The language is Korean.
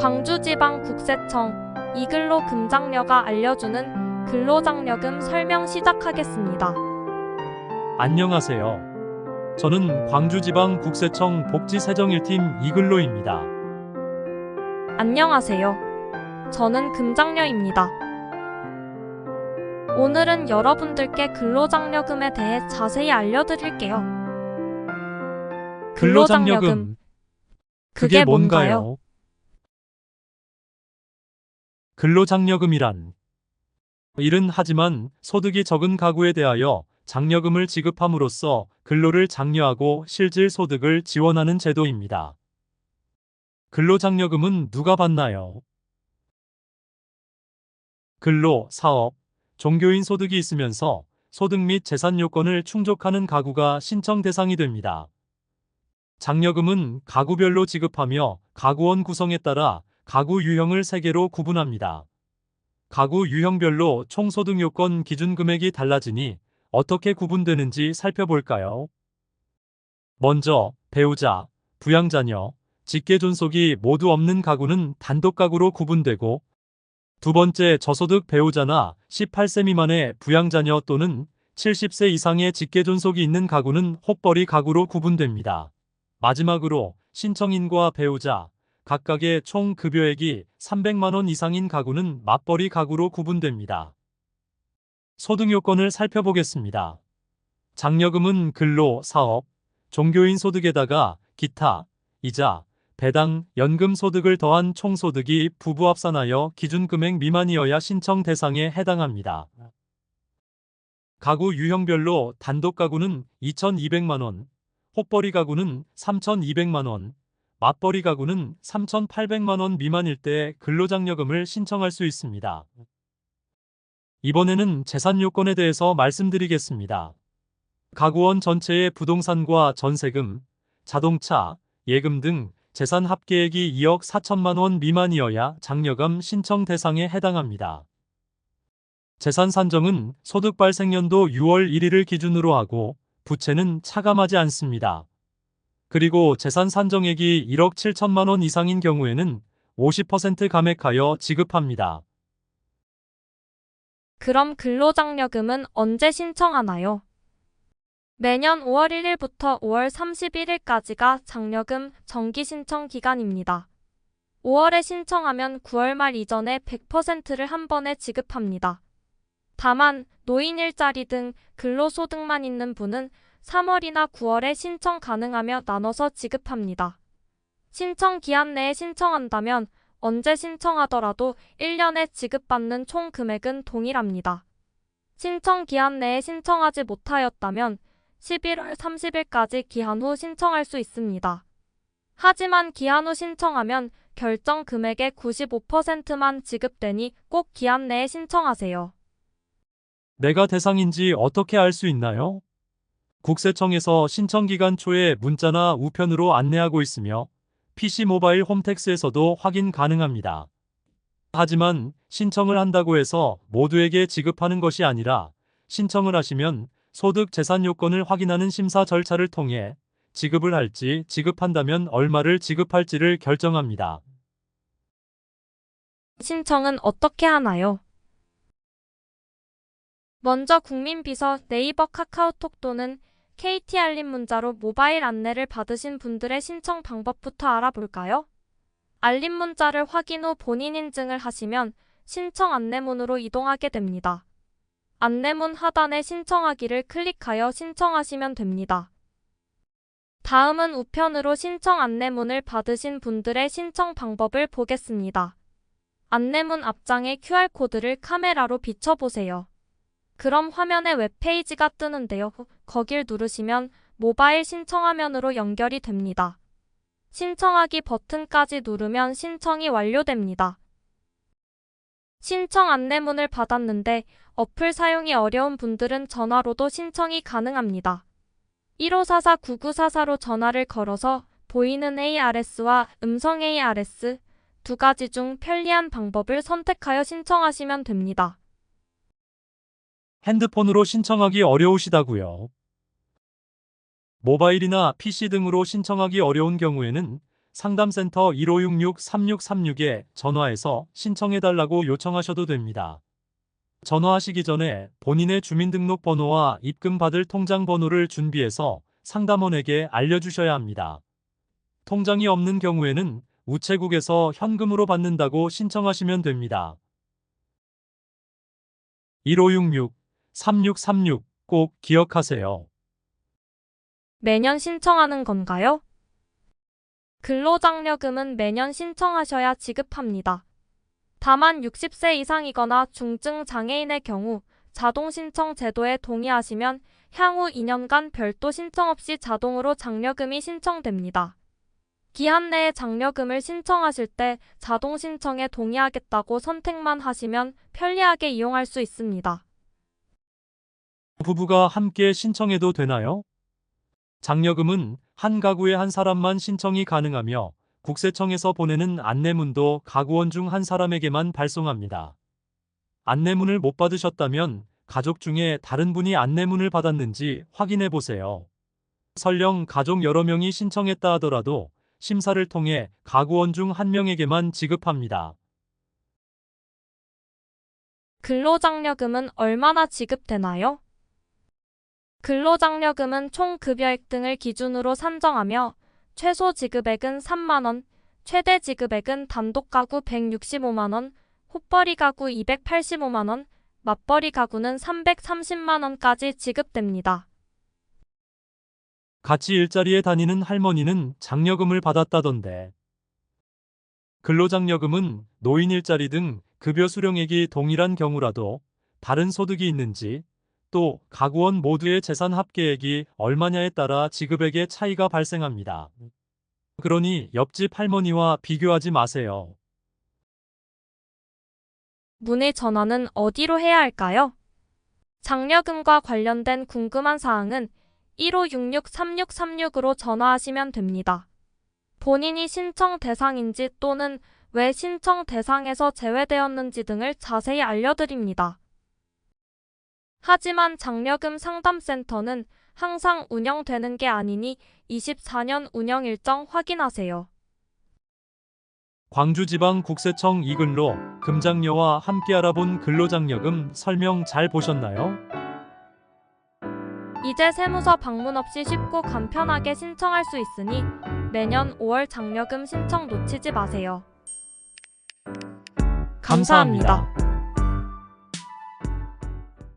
광주지방국세청 이근로금장려가 알려주는 근로장려금 설명 시작하겠습니다. 안녕하세요. 저는 광주지방국세청 복지세정1팀 이근로입니다. 안녕하세요. 저는 금장려입니다. 오늘은 여러분들께 근로장려금에 대해 자세히 알려드릴게요. 근로장려금. 그게 뭔가요? 근로장려금이란 일은 하지만 소득이 적은 가구에 대하여 장려금을 지급함으로써 근로를 장려하고 실질 소득을 지원하는 제도입니다. 근로장려금은 누가 받나요? 근로, 사업, 종교인 소득이 있으면서 소득 및 재산 요건을 충족하는 가구가 신청 대상이 됩니다. 장려금은 가구별로 지급하며 가구원 구성에 따라 가구 유형을 3개로 구분합니다. 가구 유형별로 총 소득 요건 기준 금액이 달라지니 어떻게 구분되는지 살펴볼까요? 먼저 배우자, 부양자녀, 직계존속이 모두 없는 가구는 단독가구로 구분되고, 두 번째 저소득 배우자나 18세 미만의 부양자녀 또는 70세 이상의 직계존속이 있는 가구는 헛벌이 가구로 구분됩니다. 마지막으로 신청인과 배우자 각각의 총 급여액이 300만 원 이상인 가구는 맞벌이 가구로 구분됩니다. 소득 요건을 살펴보겠습니다. 장려금은 근로, 사업, 종교인 소득에다가 기타, 이자, 배당, 연금 소득을 더한 총소득이 부부 합산하여 기준금액 미만이어야 신청 대상에 해당합니다. 가구 유형별로 단독 가구는 2,200만 원, 헛벌이 가구는 3,200만 원, 맞벌이 가구는 3,800만 원 미만일 때 근로장려금을 신청할 수 있습니다. 이번에는 재산 요건에 대해서 말씀드리겠습니다. 가구원 전체의 부동산과 전세금, 자동차, 예금 등 재산 합계액이 2억 4천만 원 미만이어야 장려금 신청 대상에 해당합니다. 재산 산정은 소득 발생연도 6월 1일을 기준으로 하고 부채는 차감하지 않습니다. 그리고 재산 산정액이 1억 7천만 원 이상인 경우에는 50% 감액하여 지급합니다. 그럼 근로장려금은 언제 신청하나요? 매년 5월 1일부터 5월 31일까지가 장려금 정기 신청 기간입니다. 5월에 신청하면 9월 말 이전에 100%를 한 번에 지급합니다. 다만 노인 일자리 등 근로소득만 있는 분은 3월이나 9월에 신청 가능하며 나눠서 지급합니다. 신청 기한 내에 신청한다면 언제 신청하더라도 1년에 지급받는 총 금액은 동일합니다. 신청 기한 내에 신청하지 못하였다면 11월 30일까지 기한 후 신청할 수 있습니다. 하지만 기한 후 신청하면 결정 금액의 95%만 지급되니 꼭 기한 내에 신청하세요. 내가 대상인지 어떻게 알 수 있나요? 국세청에서 신청 기간 초에 문자나 우편으로 안내하고 있으며 PC 모바일 홈택스에서도 확인 가능합니다. 하지만 신청을 한다고 해서 모두에게 지급하는 것이 아니라 신청을 하시면 소득 재산 요건을 확인하는 심사 절차를 통해 지급을 할지 지급한다면 얼마를 지급할지를 결정합니다. 신청은 어떻게 하나요? 먼저 국민비서 네이버 카카오톡 또는 KT 알림 문자로 모바일 안내를 받으신 분들의 신청 방법부터 알아볼까요? 알림 문자를 확인 후 본인 인증을 하시면 신청 안내문으로 이동하게 됩니다. 안내문 하단에 신청하기를 클릭하여 신청하시면 됩니다. 다음은 우편으로 신청 안내문을 받으신 분들의 신청 방법을 보겠습니다. 안내문 앞장의 QR코드를 카메라로 비춰보세요. 그럼 화면에 웹페이지가 뜨는데요. 거길 누르시면 모바일 신청 화면으로 연결이 됩니다. 신청하기 버튼까지 누르면 신청이 완료됩니다. 신청 안내문을 받았는데 어플 사용이 어려운 분들은 전화로도 신청이 가능합니다. 1544-9944로 전화를 걸어서 보이는 ARS와 음성 ARS 두 가지 중 편리한 방법을 선택하여 신청하시면 됩니다. 핸드폰으로 신청하기 어려우시다고요? 모바일이나 PC 등으로 신청하기 어려운 경우에는 상담센터 1566-3636에 전화해서 신청해달라고 요청하셔도 됩니다. 전화하시기 전에 본인의 주민등록번호와 입금받을 통장 번호를 준비해서 상담원에게 알려주셔야 합니다. 통장이 없는 경우에는 우체국에서 현금으로 받는다고 신청하시면 됩니다. 1566-3636 꼭 기억하세요. 매년 신청하는 건가요? 근로장려금은 매년 신청하셔야 지급합니다. 다만 60세 이상이거나 중증 장애인의 경우 자동 신청 제도에 동의하시면 향후 2년간 별도 신청 없이 자동으로 장려금이 신청됩니다. 기한 내에 장려금을 신청하실 때 자동 신청에 동의하겠다고 선택만 하시면 편리하게 이용할 수 있습니다. 부부가 함께 신청해도 되나요? 장려금은 한 가구에 한 사람만 신청이 가능하며 국세청에서 보내는 안내문도 가구원 중 한 사람에게만 발송합니다. 안내문을 못 받으셨다면 가족 중에 다른 분이 안내문을 받았는지 확인해 보세요. 설령 가족 여러 명이 신청했다 하더라도 심사를 통해 가구원 중 한 명에게만 지급합니다. 근로장려금은 얼마나 지급되나요? 근로장려금은 총 급여액 등을 기준으로 산정하며 최소 지급액은 3만 원, 최대 지급액은 단독 가구 165만 원, 호벌이 가구 285만 원, 맞벌이 가구는 330만 원까지 지급됩니다. 같이 일자리에 다니는 할머니는 장려금을 받았다던데. 근로장려금은 노인 일자리 등 급여 수령액이 동일한 경우라도 다른 소득이 있는지 또 가구원 모두의 재산 합계액이 얼마냐에 따라 지급액의 차이가 발생합니다. 그러니 옆집 할머니와 비교하지 마세요. 문의 전화는 어디로 해야 할까요? 장려금과 관련된 궁금한 사항은 1566-3636으로 전화하시면 됩니다. 본인이 신청 대상인지 또는 왜 신청 대상에서 제외되었는지 등을 자세히 알려드립니다. 하지만 장려금 상담센터는 항상 운영되는 게 아니니 24년 운영 일정 확인하세요. 광주지방국세청 이근로 금장려와 함께 알아본 근로장려금 설명 잘 보셨나요? 이제 세무서 방문 없이 쉽고 간편하게 신청할 수 있으니 매년 5월 장려금 신청 놓치지 마세요. 감사합니다.